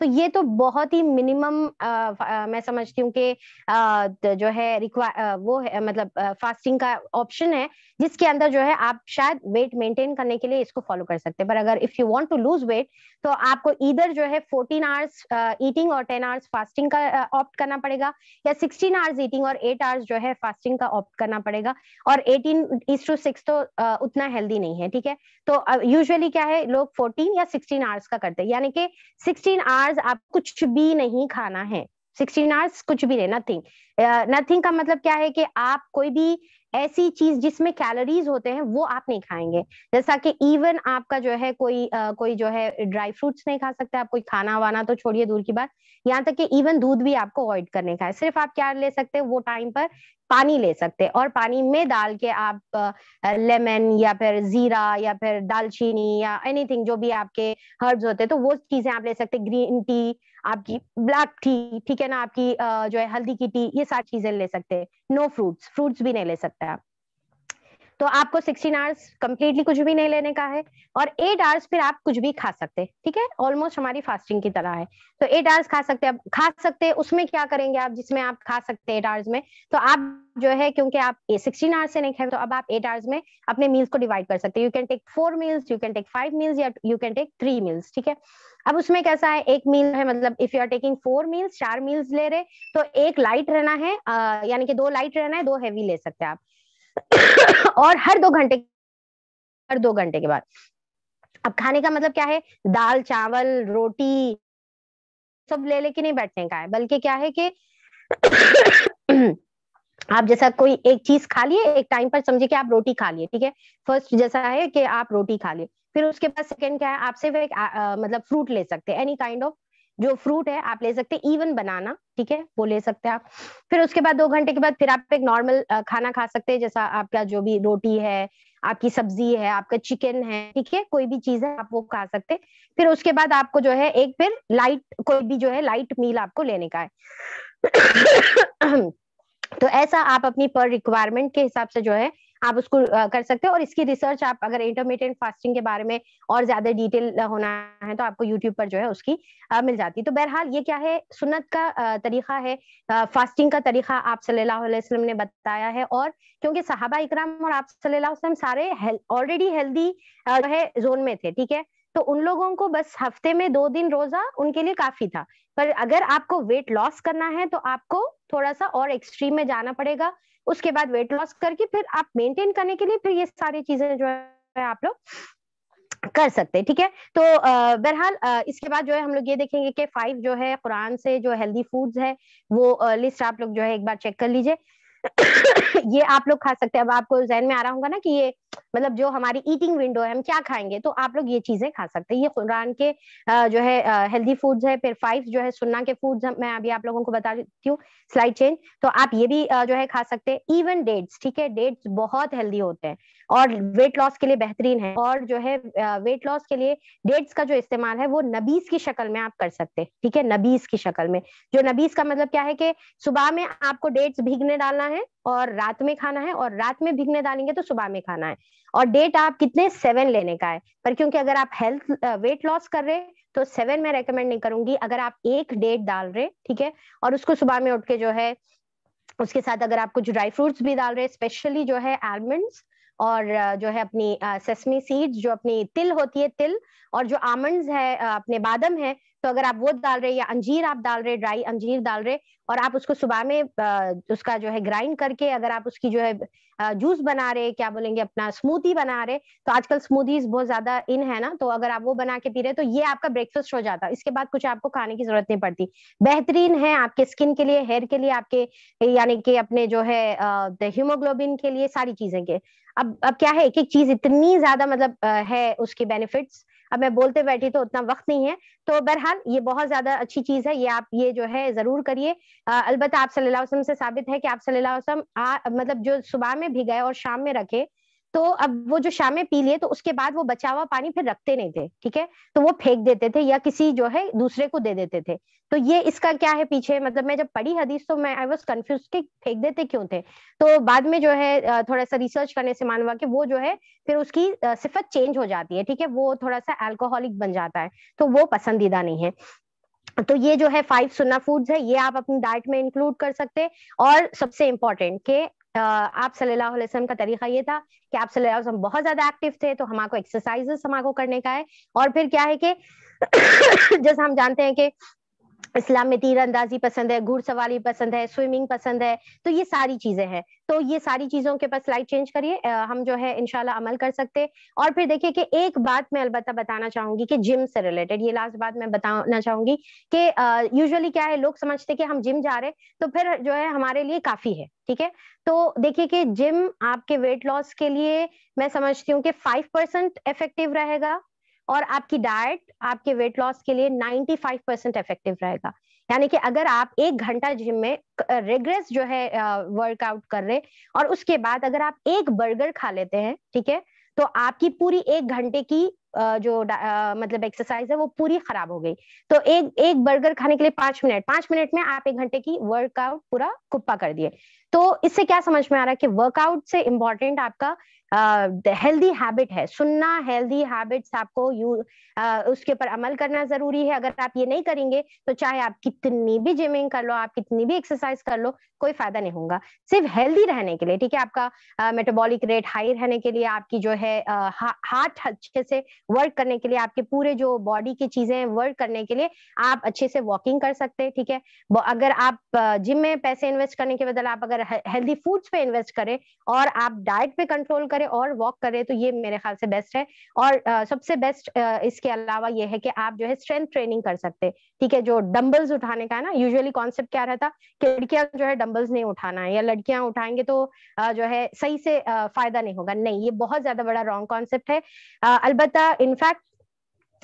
تو یہ تو بہت ہی منیمم میں سمجھتی ہوں کہ جو ہے وہ ہے مطلب فاسٹنگ کا آپشن ہے جس کے اندر جو ہے آپ شاید ویٹ مینٹین کرنے کے لیے اس کو فالو کر سکتے ہیں. پر اگر if you want to lose weight تو آپ کو ادھر جو ہے 14 آورس ایٹنگ اور 10 آورس فاسٹنگ کا آپٹ کرنا پڑے گا, یا 16 آورس ایٹنگ اور 8 آورس جو ہے فاسٹنگ کا آپٹ کرنا پڑے گا. اور 18:6 تو اتنا ہیلدی نہیں ہے, ٹھیک ہے. تو یوزلی کیا ہے, لوگ 14 یا 16 آورس کا کرتے ہیں, یعنی کہ 16 آورس آپ کچھ بھی نہیں کھانا ہے. 16 آورس کچھ بھی نہیں, نتھنگ. نتھنگ کا مطلب کیا ہے کہ آپ کوئی بھی ایسی چیز جس میں کیلوریز ہوتے ہیں وہ آپ نہیں کھائیں گے. جیسا کہ ایون آپ کا جو ہے کوئی جو ہے ڈرائی فروٹس نہیں کھا سکتے, آپ کوئی کھانا وانا تو چھوڑیے دور کی بات, یہاں تک کہ ایون دودھ بھی آپ کو اوائڈ کرنے کا ہے. صرف آپ کیا لے سکتے ہیں وہ ٹائم پر پانی لے سکتے, اور پانی میں ڈال کے آپ لیمن یا پھر زیرا یا پھر دال چینی یا اینی تھنگ جو بھی آپ کے ہربز ہوتے ہیں تو وہ چیزیں آپ لے سکتے. گرین ٹی, آپ کی بلیک ٹی, ٹھیک ہے نا, آپ کی جو ہے ہلدی کی ٹی, یہ ساری چیزیں لے سکتے ہیں. نو فروٹس بھی نہیں لے سکتے آپ. تو آپ کو 16 آورس کمپلیٹلی کچھ بھی نہیں لینے کا ہے, اور 8 آورس پھر آپ کچھ بھی کھا سکتے, ٹھیک ہے. آلموسٹ ہماری فاسٹنگ کی طرح ہے. تو 8 آورس کھا سکتے اس میں کیا کریں گے آپ, جس میں آپ کھا سکتے 8 آورس میں, تو آپ جو ہے کیونکہ آپ 16 آورس سے نہیں کھائے تو اب آپ 8 آورس میں اپنے میلز کو ڈیوائڈ کر سکتے. You can take 4 meals, you can take 5 meals, یا یو کین ٹیک 3 میلز, ٹھیک ہے. اب اس میں کیسا ہے, ایک میل ہے مطلب if you are taking 4 meals, 4 meals لے رہے تو ایک لائٹ رہنا ہے, یعنی کہ 2 لائٹ رہنا ہے, 2 ہیوی لے سکتے آپ. اور ہر 2 گھنٹے کے بعد اب کھانے کا مطلب کیا ہے, دال چاول روٹی سب لے کے نہیں بیٹھنے کا ہے, بلکہ کیا ہے کہ آپ جیسا کوئی ایک چیز کھا لیے ایک ٹائم پر, سمجھے کہ آپ روٹی کھا لیے, ٹھیک ہے. فرسٹ جیسا ہے کہ آپ روٹی کھا لیے, پھر اس کے بعد سیکنڈ کیا ہے, آپ صرف ایک مطلب فروٹ لے سکتے, اینی کائنڈ آف جو فروٹ ہے آپ لے سکتے, ایون بنانا, ٹھیک ہے, وہ لے سکتے آپ. پھر اس کے بعد 2 گھنٹے کے بعد پھر آپ ایک نارمل کھانا کھا سکتے ہیں, جیسا آپ کا جو بھی روٹی ہے, آپ کی سبزی ہے, آپ کا چکن ہے, ٹھیک ہے, کوئی بھی چیز ہے آپ وہ کھا سکتے. پھر اس کے بعد آپ کو جو ہے ایک پھر لائٹ کوئی بھی جو ہے لائٹ میل آپ کو لینے کا ہے. تو ایسا آپ اپنی پر ریکوائرمنٹ کے حساب سے جو ہے آپ اس کو کر سکتے ہیں. اور اس کی ریسرچ آپ اگر انٹرمیڈیٹ فاسٹنگ کے بارے میں اور زیادہ ڈیٹیل ہونا ہے تو آپ کو یوٹیوب پر جو ہے اس کی مل جاتی. تو بہرحال یہ کیا ہے, سنت کا طریقہ ہے, فاسٹنگ کا طریقہ آپ صلی اللہ علیہ وسلم نے بتایا ہے. اور کیونکہ صحابہ اکرام اور آپ صلی اللہ علیہ وسلم سارے آلریڈی ہیلدی جو ہے زون میں تھے, ٹھیک ہے. تو ان لوگوں کو بس ہفتے میں 2 دن روزہ ان کے لیے کافی تھا. پر اگر آپ کو ویٹ لاس کرنا ہے تو آپ کو تھوڑا سا اور ایکسٹریم میں جانا پڑے گا. اس کے بعد ویٹ لاس کر کے پھر آپ مینٹین کرنے کے لیے پھر یہ ساری چیزیں جو ہے آپ لوگ کر سکتے, ٹھیک ہے. تو بہرحال اس کے بعد جو ہے ہم لوگ یہ دیکھیں گے کہ 5 جو ہے قرآن سے جو ہیلدی فوڈز ہے وہ لسٹ آپ لوگ جو ہے ایک بار چیک کر لیجیے. یہ آپ لوگ کھا سکتے ہیں. اب آپ کو ذہن میں آ رہا ہوگا نا کہ یہ مطلب جو ہماری ایٹنگ ونڈو ہے, ہم کیا کھائیں گے, تو آپ لوگ یہ چیزیں کھا سکتے ہیں. یہ قرآن کے جو ہے ہیلدی فوڈز ہے. پھر 5 جو ہے سننا کے فوڈز میں ابھی آپ لوگوں کو بتا دیتی ہوں, سلائڈ چینج. تو آپ یہ بھی جو ہے کھا سکتے ہیں. ایون ڈیٹس, ٹھیک ہے, ڈیٹس بہت ہیلدی ہوتے ہیں اور ویٹ لاس کے لیے بہترین ہے. اور جو ہے ویٹ لاس کے لیے ڈیٹس کا جو استعمال ہے وہ نبیز کی شکل میں آپ کر سکتے, ٹھیک ہے, نبیز کی شکل میں. جو نبیز کا مطلب کیا ہے کہ صبح میں آپ کو ڈیٹس بھیگنے ڈالنا ہے اور رات میں کھانا ہے, اور رات میں بھیگنے ڈالیں گے تو صبح میں کھانا ہے. اور ڈیٹ آپ کتنے 7 لینے کا ہے. پر کیونکہ اگر آپ ویٹ لاس کر رہے تو 7 میں ریکمینڈ نہیں کروں گی. اگر آپ ایک ڈیٹ ڈال رہے, ٹھیک ہے, اور اس کو صبح میں اٹھ کے جو ہے اس کے ساتھ اگر آپ کچھ ڈرائی فروٹس بھی ڈال رہے, اسپیشلی جو ہے آلمنڈس اور جو ہے اپنی سیسمی سیڈز, جو اپنی تل ہوتی ہے, تل, اور جو آمنڈز ہے اپنے بادم ہے, تو اگر آپ وہ ڈال رہے, یا انجیر آپ ڈال رہے, ڈرائی انجیر ڈال رہے, اور آپ اس کو صبح میں اس کا جو ہے گرائنڈ کر کے اگر آپ اس کی جو ہے جوس بنا رہے, کیا بولیں گے, اپنا اسموتھی بنا رہے, تو آج کل اسموتھیز بہت زیادہ ان ہے نا, تو اگر آپ وہ بنا کے پی رہے تو یہ آپ کا بریکفاسٹ ہو جاتا. اس کے بعد کچھ آپ کو کھانے کی ضرورت نہیں پڑتی. بہترین ہے آپ کے اسکن کے لیے, ہیئر کے لیے, آپ کے یعنی کہ اپنے جو ہے ہیموگلوبن کے لیے, ساری چیزیں کے. اب کیا ہے, ایک ایک چیز اتنی زیادہ مطلب ہے اس کی بینیفٹس, اب میں بولتے بیٹھی تو اتنا وقت نہیں ہے. تو بہرحال یہ بہت زیادہ اچھی چیز ہے, یہ آپ یہ جو ہے ضرور کریے. البتہ آپ صلی اللہ علیہ وسلم سے ثابت ہے کہ آپ صلی اللہ علیہ وسلم مطلب جو صبح میں بھگائے اور شام میں رکھے, تو اب وہ جو شام میں پی لیے تو اس کے بعد وہ بچا ہوا پانی پھر رکھتے نہیں تھے, ٹھیک ہے, تو وہ پھینک دیتے تھے یا کسی جو ہے دوسرے کو دے دیتے تھے. تو یہ اس کا کیا ہے پیچھے, مطلب میں جب پڑھی حدیث تو میں آئی واز کنفیوز کہ پھینک دیتے کیوں تھے. تو بعد میں جو ہے تھوڑا سا ریسرچ کرنے سے معلوم ہوا کہ وہ جو ہے پھر اس کی صفت چینج ہو جاتی ہے, ٹھیک ہے, وہ تھوڑا سا الکوہولک بن جاتا ہے, تو وہ پسندیدہ نہیں ہے. تو یہ جو ہے 5 سنہ فوڈز ہے، یہ آپ اپنی ڈائٹ میں انکلوڈ کر سکتے. اور سب سے امپورٹینٹ کہ آپ صلی اللہ علیہ وسلم کا طریقہ یہ تھا کہ آپ صلی اللہ علیہ وسلم بہت زیادہ ایکٹیو تھے، تو ہمارے کو ایکسرسائز ہمارے کو کرنے کا ہے. اور پھر کیا ہے کہ جیسا ہم جانتے ہیں کہ اسلام میں تیر اندازی پسند ہے، گھڑ سواری پسند ہے، سوئمنگ پسند ہے، تو یہ ساری چیزیں ہیں. تو یہ ساری چیزوں کے پاس سلائڈ چینج کریے، ہم جو ہے انشاءاللہ عمل کر سکتے. اور پھر دیکھیے کہ ایک بات میں البتہ بتانا چاہوں گی کہ جم سے ریلیٹڈ، یہ لاسٹ بات میں بتانا چاہوں گی کہ یوزلی کیا ہے، لوگ سمجھتے کہ ہم جم جا رہے تو پھر جو ہے ہمارے لیے کافی ہے. ٹھیک ہے، تو دیکھیے کہ جم آپ کے ویٹ لاس کے لیے میں سمجھتی ہوں کہ 5% افیکٹو رہے گا، اور آپ کی ڈائٹ آپ کے ویٹ لاس کے لیے 95% افیکٹو رہے گا. یعنی کہ اگر آپ 1 گھنٹہ جم میں ریگریس جو ہے ورک آؤٹ کر رہے، اور اس کے بعد اگر آپ ایک برگر کھا لیتے ہیں، ٹھیک ہے، تو آپ کی پوری 1 گھنٹے کی جو مطلب ایکسرسائز ہے وہ پوری خراب ہو گئی. تو ایک برگر کھانے کے لیے 5 منٹ میں آپ 1 گھنٹے کی ورک آؤٹ پورا کپا کر دیے. تو اس سے کیا سمجھ میں آ رہا ہے کہ ورک آؤٹ سے امپورٹنٹ آپ کا ہیلدی ہیبٹ ہے. سننا ہیلدی ہیبٹس آپ کو اس کے اوپر عمل کرنا ضروری ہے. اگر آپ یہ نہیں کریں گے تو چاہے آپ کتنی بھی جمنگ کر لو، آپ کتنی بھی ایکسرسائز کر لو، کوئی فائدہ نہیں ہوگا. صرف ہیلدی رہنے کے لیے، ٹھیک ہے، آپ کا میٹابولک ریٹ ہائی رہنے کے لیے، آپ کی جو ہے ہارٹ اچھے سے ورک کرنے کے لیے، آپ کے پورے جو باڈی کی چیزیں ورک کرنے کے لیے آپ اچھے سے واکنگ کر سکتے ہیں. ٹھیک ہے، اگر آپ جم میں پیسے انویسٹ کرنے کے بدلے آپ اگر ہیلدی فوڈس پہ انویسٹ کریں اور آپ ڈائٹ پہ کنٹرول کریں اور واک کریں تو یہ میرے خیال سے بیسٹ ہے. اور سب سے بیسٹ اس کے علاوہ یہ ہے کہ آپ جو ہے اسٹرینتھ ٹریننگ کر سکتے. ٹھیک ہے، جو ڈمبلز اٹھانے کا ہے نا، یوزلی کانسیپٹ کیا رہتا کہ لڑکیاں جو ہے ڈمبلز نہیں اٹھانا ہے، یا لڑکیاں اٹھائیں گے تو جو ہے صحیح سے فائدہ نہیں ہوگا. نہیں، یہ بہت زیادہ بڑا رانگ کانسیپٹ ہے. البتہ انفیکٹ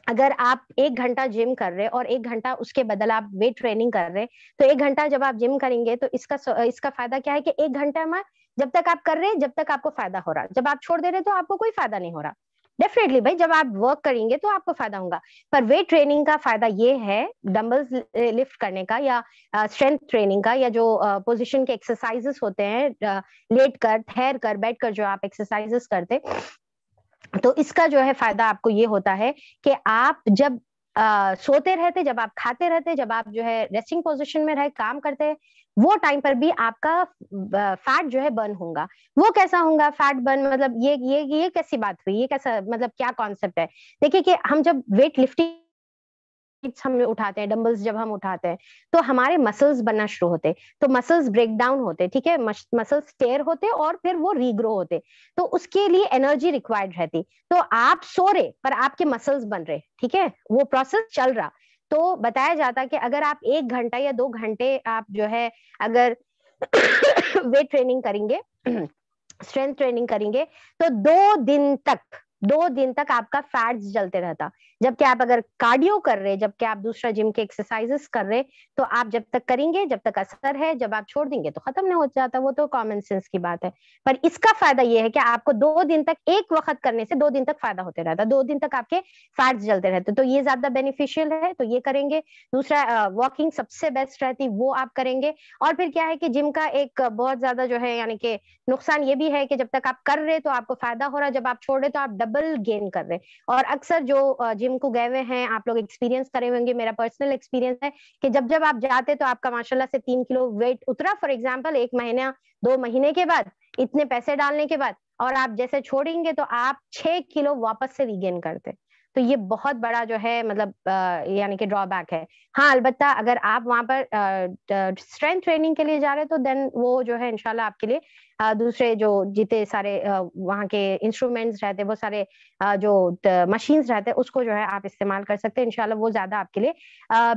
اگر آپ 1 گھنٹہ جم کر رہے اور 1 گھنٹہ اس کے بدل آپ ویٹ ٹریننگ کر رہے، تو 1 گھنٹہ جب آپ جم کریں گے تو اس کا فائدہ کیا ہے کہ 1 گھنٹہ میں جب تک آپ کر رہے جب تک آپ کو فائدہ ہو رہا، جب آپ چھوڑ دے رہے تو آپ کو کوئی فائدہ نہیں ہو رہا. ڈیفینیٹلی بھائی جب آپ ورک کریں گے تو آپ کو فائدہ ہوگا. پر ویٹ ٹریننگ کا فائدہ یہ ہے، ڈمبلز لفٹ کرنے کا یا اسٹرینتھ ٹریننگ کا، یا جو پوزیشن کے ایکسرسائز ہوتے ہیں لیٹ کر، ٹھہر کر، بیٹھ کر جو آپ ایکسرسائز کرتے، تو اس کا جو ہے فائدہ آپ کو یہ ہوتا ہے کہ آپ جب سوتے رہتے، جب آپ کھاتے رہتے، جب آپ جو ہے ریسٹنگ پوزیشن میں رہ کام کرتے، وہ ٹائم پر بھی آپ کا فیٹ جو ہے برن ہوگا. وہ کیسا ہوگا فیٹ برن؟ مطلب یہ کیسی بات ہوئی، یہ کیسا مطلب کیا کانسیپٹ ہے؟ دیکھیے کہ ہم جب ویٹ لفٹنگ ہم اٹھاتے ہیں، ڈمبلز جب ہم اٹھاتے ہیں تو ہمارے مسلز بننا شروع ہوتے، تو مسلز بریک ڈاؤن ہوتے، ٹھیک ہے، مسلز ٹیئر ہوتے اور پھر وہ ری گرو ہوتے. تو اس کے لیے انرجی ریکوائرڈ رہتی. تو آپ سو رہے پر آپ کے مسلز بن رہے، ٹھیک ہے، وہ پروسیس چل رہا. تو بتایا جاتا کہ اگر آپ 1 گھنٹہ یا 2 گھنٹے آپ جو ہے اگر ویٹ ٹریننگ کریں گے، اسٹرینتھ ٹریننگ کریں گے، تو 2 دن تک آپ کا فیٹس جلتے رہتا. جبکہ آپ اگر کارڈیو کر رہے، جبکہ آپ دوسرا جم کے ایکسرسائز کر رہے، تو آپ جب تک کریں گے جب تک اثر ہے، جب آپ چھوڑ دیں گے تو ختم نہیں ہو جاتا. وہ تو کامن سینس کی بات ہے. پر اس کا فائدہ یہ ہے کہ آپ کو 2 دن تک ایک وقت کرنے سے 2 دن تک فائدہ ہوتے رہتا، 2 دن تک آپ کے فیٹس جلتے رہتے. تو یہ زیادہ بینیفیشیل ہے، تو یہ کریں گے. دوسرا واکنگ سب سے بیسٹ رہتی، وہ آپ کریں گے. اور پھر کیا ہے کہ جم کا ایک بہت زیادہ جو ہے یعنی کہ نقصان یہ بھی ہے کہ جب تک آپ کر رہے تو آپ کو فائدہ ہو رہا، جب آپ چھوڑ رہے تو آپ ڈبل گین کر رہے. اور اکثر جو جم کو گئے ہوئے ہیں آپ لوگ ایکسپیرینس کرے ہوئے گے، میرا پرسنل ایکسپیرینس ہے کہ جب آپ جاتے تو آپ کا ماشاءاللہ سے 3 کلو ویٹ اترا، فار ایگزامپل 1 مہینہ 2 مہینے کے بعد، اتنے پیسے ڈالنے کے بعد، اور آپ جیسے چھوڑیں گے تو آپ 6 کلو واپس سے ریگین کرتے. تو یہ بہت بڑا جو ہے مطلب یعنی کہ ڈرا بیک ہے. ہاں البتہ اگر آپ وہاں پر اسٹرینتھ ٹریننگ کے لیے جا رہے تو دین وہ جو ہے انشاءاللہ آپ کے لیے دوسرے جو جتنے سارے وہاں کے انسٹرومینٹس رہتے، وہ سارے جو مشینز رہتے، اس کو جو ہے آپ استعمال کر سکتے ہیں. انشاءاللہ وہ زیادہ آپ کے لیے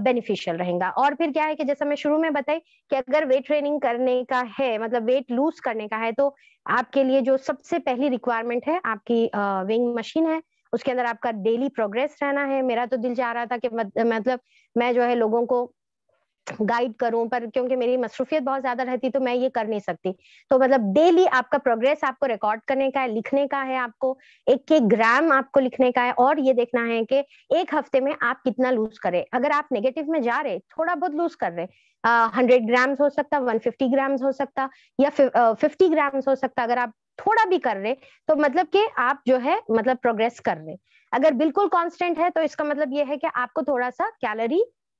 بینیفیشیل رہیں گا. اور پھر کیا ہے کہ جیسا میں شروع میں بتائی کہ اگر ویٹ ٹریننگ کرنے کا ہے، مطلب ویٹ لوز کرنے کا ہے، تو آپ کے لیے جو سب سے پہلی ریکوائرمنٹ ہے آپ کی وینگ مشین ہے. اس کے اندر آپ کا ڈیلی پروگریس رہنا ہے. میرا تو دل چاہ رہا تھا کہ مطلب میں جو ہے لوگوں کو گائیڈ کروں، پر کیونکہ میری مصروفیت بہت زیادہ رہتی تو میں یہ کر نہیں سکتی. تو مطلب ڈیلی آپ کا پروگریس آپ کو ریکارڈ کرنے کا ہے، لکھنے کا ہے، آپ کو 1 گرام آپ کو لکھنے کا ہے، اور یہ دیکھنا ہے کہ 1 ہفتے میں آپ کتنا لوز کریں. اگر آپ نیگیٹو میں جا رہے، تھوڑا بہت لوز کر رہے، 100 گرامز ہو سکتا، 150 گرامز ہو سکتا، یا 50 گرامز ہو سکتا، اگر آپ تھوڑا بھی کر رہے تو مطلب کہ آپ جو ہے مطلب پروگریس کر رہے. اگر بالکل کانسٹنٹ ہے تو اس کا مطلب یہ ہے کہ آپ کو تھوڑا سا کیلوری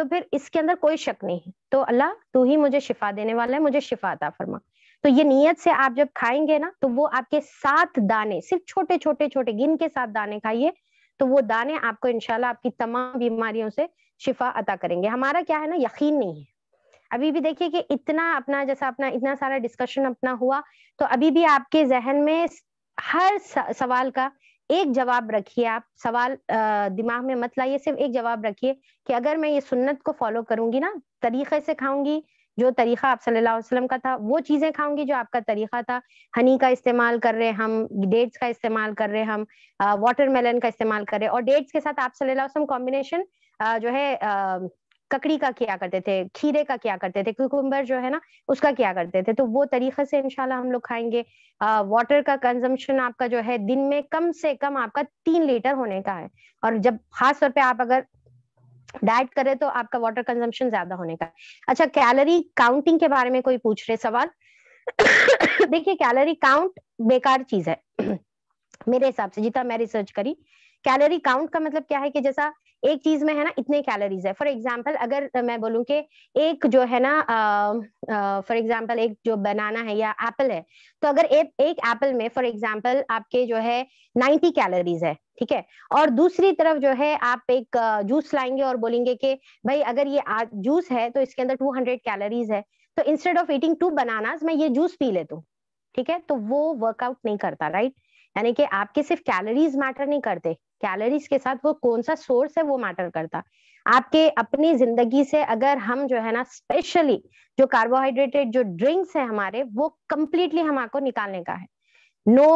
تو پھر اس کے اندر کوئی شک نہیں ہے. تو اللہ تو ہی مجھے شفا دینے والا ہے, مجھے شفا عطا فرما. تو یہ نیت سے آپ جب کھائیں گے نا, تو وہ آپ کے 7 دانے, صرف چھوٹے چھوٹے چھوٹے گن کے 7 دانے کھائیے, تو وہ دانے آپ کو انشاءاللہ آپ کی تمام بیماریوں سے شفا عطا کریں گے. ہمارا کیا ہے نا, یقین نہیں ہے. ابھی بھی دیکھیے کہ اتنا اپنا جیسا اپنا اتنا سارا ڈسکشن اپنا ہوا, تو ابھی بھی آپ کے ذہن میں ہر سوال کا ایک جواب رکھیے. آپ سوال دماغ میں مت لائیے, صرف ایک جواب رکھیے کہ اگر میں یہ سنت کو فالو کروں گی نا, طریقے سے کھاؤں گی, جو طریقہ آپ صلی اللہ علیہ وسلم کا تھا, وہ چیزیں کھاؤں گی جو آپ کا طریقہ تھا. ہنی کا استعمال کر رہے ہم, ڈیٹس کا استعمال کر رہے ہم, واٹر میلن کا استعمال کر رہے, اور ڈیٹس کے ساتھ آپ صلی اللہ علیہ وسلم کمبینیشن جو ہے ککڑی کا کیا کرتے تھے, کھیرے کا کیا کرتے تھے, کیوکمبر جو ہے نا اس کا کیا کرتے تھے. تو وہ طریقے سے انشاءاللہ ہم لوگ کھائیں گے. واٹر کا کنزمپشن آپ کا جو ہے دن میں کم سے کم آپ کا 3 لیٹر ہونے کا ہے, اور جب خاص طور پہ آپ اگر ڈائٹ کرے تو آپ کا واٹر کنزمپشن زیادہ ہونے کا ہے. اچھا, کیلوری کاؤنٹنگ کے بارے میں کوئی پوچھ رہے سوال. دیکھیے کیلوری کاؤنٹ بیکار چیز ہے میرے حساب سے, جتنا میں ریسرچ کری. کیلوری کاؤنٹ کا مطلب کیا ہے کہ جیسا ایک چیز میں ہے نا اتنے کیلوریز ہے. فار ایگزامپل اگر میں بولوں کہ ایک جو ہے نا فار ایگزامپل ایک جو بنانا ہے یا ایپل ہے, تو اگر ایک ایپل میں فار ایگزامپل آپ کے جو ہے 90 کیلوریز ہے, ٹھیک ہے, اور دوسری طرف جو ہے آپ ایک جوس لائیں گے اور بولیں گے کہ بھائی اگر یہ جوس ہے تو اس کے اندر 200 کیلوریز ہے, تو انسٹیڈ آف ایٹنگ 2 بناناز میں یہ جوس پی لیتا ہوں, ٹھیک ہے, تو وہ ورک آؤٹ نہیں کرتا, رائٹ. یعنی کہ آپ کے صرف کیلوریز میٹر نہیں کرتے, کیلوریز کے ساتھ وہ کون سا سورس ہے وہ میٹر کرتا. آپ کے اپنی زندگی سے اگر ہم جو ہے نا اسپیشلی جو کاربوہائیڈریٹڈ جو ڈرنکس ہیں ہمارے, وہ کمپلیٹلی ہم آپ کو نکالنے کا ہے. نو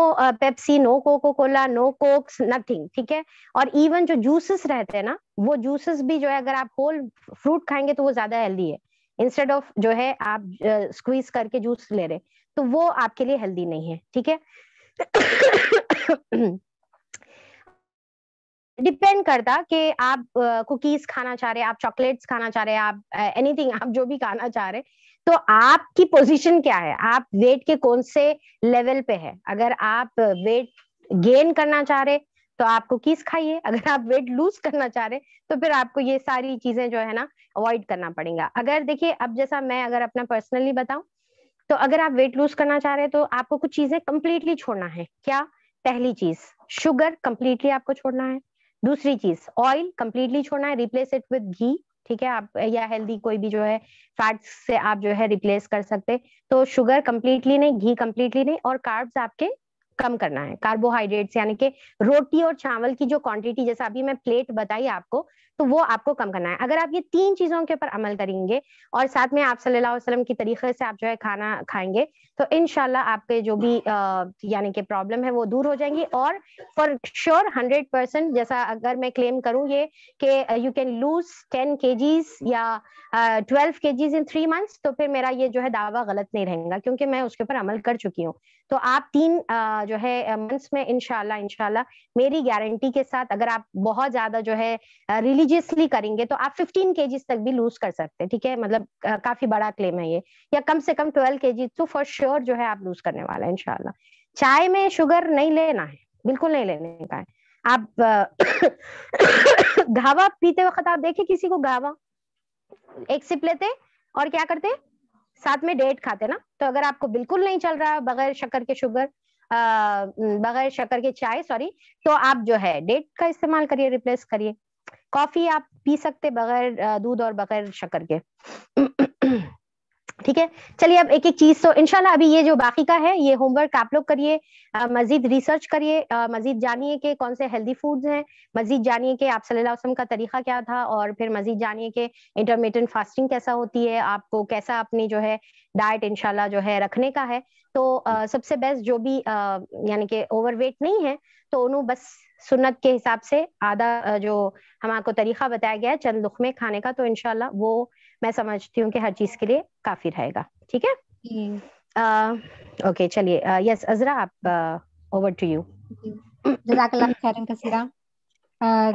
پیپسی, نو کوکو کولا, نو کوکس, نتھنگ, ٹھیک ہے. اور ایون جو جوسز رہتے ہیں نا, وہ جوسز بھی جو ہے اگر آپ ہول فروٹ کھائیں گے تو وہ زیادہ ہیلدی ہے, انسٹیڈ آف جو ہے آپ اسکویز کر کے جوس لے رہے, تو وہ آپ کے لیے ہیلدی نہیں ہے, ٹھیک ہے. ڈپینڈ کرتا کہ آپ کوکیز کھانا چاہ رہے, آپ چاکلیٹس کھانا چاہ رہے, آپ اینی تھنگ آپ جو بھی کھانا چاہ رہے, تو آپ کی پوزیشن کیا ہے, آپ ویٹ کے کون سے لیول پہ ہے. اگر آپ ویٹ گین کرنا چاہ رہے تو آپ کوکیز کھائیے, اگر آپ ویٹ لوز کرنا چاہ رہے تو پھر آپ کو یہ ساری چیزیں جو ہے نا اوائڈ کرنا پڑے گا. اگر دیکھیے اب جیسا میں اگر اپنا پرسنلی بتاؤں, تو اگر آپ ویٹ لوز کرنا چاہ رہے تو آپ کو کچھ چیزیں کمپلیٹلی چھوڑنا ہے. کیا؟ پہلی چیز شوگر کمپلیٹلی آپ کو چھوڑنا ہے. دوسری چیز آئل کمپلیٹلی چھوڑنا ہے, ریپلیس اٹ وتھ گھی, ٹھیک ہے, آپ یا ہیلدی کوئی بھی جو ہے فیٹس سے آپ جو ہے ریپلیس کر سکتے. تو شوگر کمپلیٹلی نہیں, گھی کمپلیٹلی نہیں, اور کاربس آپ کے کم کرنا ہے. کاربوہائیڈریٹس یعنی کہ روٹی اور چاول کی جو کوانٹٹی, جیسا ابھی میں پلیٹ بتائی آپ کو, تو وہ آپ کو کم کرنا ہے. اگر آپ یہ 3 چیزوں کے اوپر عمل کریں گے اور ساتھ میں آپ صلی اللہ علیہ وسلم کی طریقے سے آپ جو ہے کھانا کھائیں گے, تو انشاءاللہ آپ کے جو بھی یعنی کہ پرابلم ہے وہ دور ہو جائیں گی. اور فار شیور 100% جیسا اگر میں کلیم کروں یہ کہ یو کین لوز 10 kgs یا 12 kgs in 3 months, تو پھر میرا یہ جو ہے دعویٰ غلط نہیں رہے گا, کیونکہ میں اس کے اوپر عمل کر چکی ہوں. تو آپ 3 جو ہے منتھس میں انشاءاللہ میری گارنٹی کے ساتھ, اگر آپ بہت زیادہ جو ہے ریلیجیسلی کریں گے تو آپ 15 kgs تک بھی لوز کر سکتے, ٹھیک ہے. مطلب کافی بڑا کلیم ہے یہ, یا کم سے کم 12 kgs تو فار شیور جو ہے آپ لوز کرنے والا ہے انشاءاللہ. چائے میں شوگر نہیں لینا ہے, بالکل نہیں لینے کا ہے. آپ گھاوا پیتے وقت آپ دیکھیں کسی کو گھاوا ایک سپ لیتے اور کیا کرتے, ساتھ میں ڈیٹ کھاتے نا. تو اگر آپ کو بالکل نہیں چل رہا بغیر شکر کے شوگر, بغیر شکر کے چائے سوری, تو آپ جو ہے ڈیٹ کا استعمال کریے, ریپلیس کریے. کافی آپ پی سکتے بغیر دودھ اور بغیر شکر کے, ٹھیک ہے. چلیے اب ایک ایک چیز, تو انشاءاللہ ابھی یہ جو باقی کا ہے یہ ہوم ورک آپ لوگ کریے, مزید ریسرچ کریے, مزید جانیے کہ کون سے ہیلدی فوڈز ہیں, مزید جانیے کہ آپ صلی اللہ علیہ وسلم کا طریقہ کیا تھا, اور پھر مزید جانیے کہ انٹرمیٹنٹ فاسٹنگ کیسا ہوتی ہے, آپ کو کیسا اپنی جو ہے ڈائٹ انشاءاللہ جو ہے رکھنے کا ہے. تو سب سے بیسٹ جو بھی یعنی کہ اوور ویٹ نہیں ہے تو انہوں بس سنت کے حساب سے آدھا جو ہمارے کو طریقہ بتایا گیا ہے چند لقمے کھانے کا, تو انشاءاللہ وہ میں سمجھتی ہوں کہ ہر چیز کے لیے کافی رہے گا, ٹھیک ہے. اوکے چلیے, یس عذرا آپ اوور ٹو یو. جزاک اللہ خیرن کثیرہ.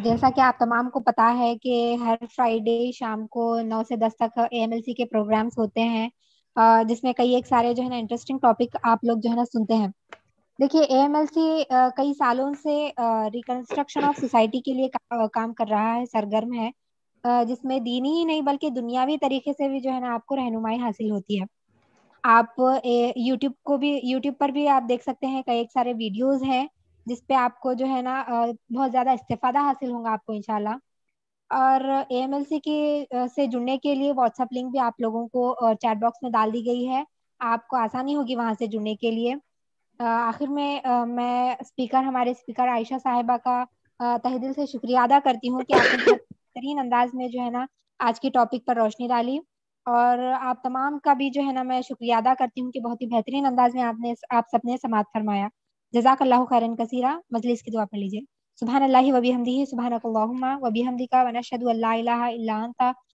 جیسا کہ آپ تمام کو پتا ہے کہ ہر فرائیڈے شام کو 9 سے 10 تک AMLC کے پروگرامز ہوتے ہیں, جس میں کئی ایک سارے جو ہے نا انٹرسٹنگ ٹاپک آپ لوگ جو ہے نا سنتے ہیں. دیکھیے AMLC کئی سالوں سے ریکنسٹرکشن آف سوسائٹی کے لیے کام کر رہا ہے, سرگرم ہے. جس میں دینی ہی نہیں بلکہ دنیاوی طریقے سے بھی جو ہے نا آپ کو رہنمائی حاصل ہوتی ہے. آپ یوٹیوب پر بھی آپ دیکھ سکتے ہیں کئی سارے ویڈیوز ہیں جس پہ آپ کو جو ہے نا بہت زیادہ استفادہ حاصل ہوگا آپ کو انشاءاللہ. اور اے ایم ایل سی سے جڑنے کے لیے واٹس ایپ لنک بھی آپ لوگوں کو چیٹ باکس میں ڈال دی گئی ہے. آپ کو آسانی ہوگی وہاں سے جڑنے کے لیے. آخر میں ہمارے اسپیکر عائشہ صاحبہ کا تہ دل سے شکریہ ادا کرتی ہوں کہ آپ نے بہت بہترین انداز میں جو ہے نا آج کی ٹاپک پر روشنی ڈالی. اور آپ تمام کا بھی جو ہے نا میں شکریہ ادا کرتی ہوں کہ بہت ہی بہترین انداز میں آپ سب نے سماعت فرمایا. جزاک اللہ خیرا کثیرا. مجلس کی دعا پڑھ لیجیے. سبحان اللہ و بحمدہ سبحانک اللہم و بحمدک و نشہد ان لا الہ الا انت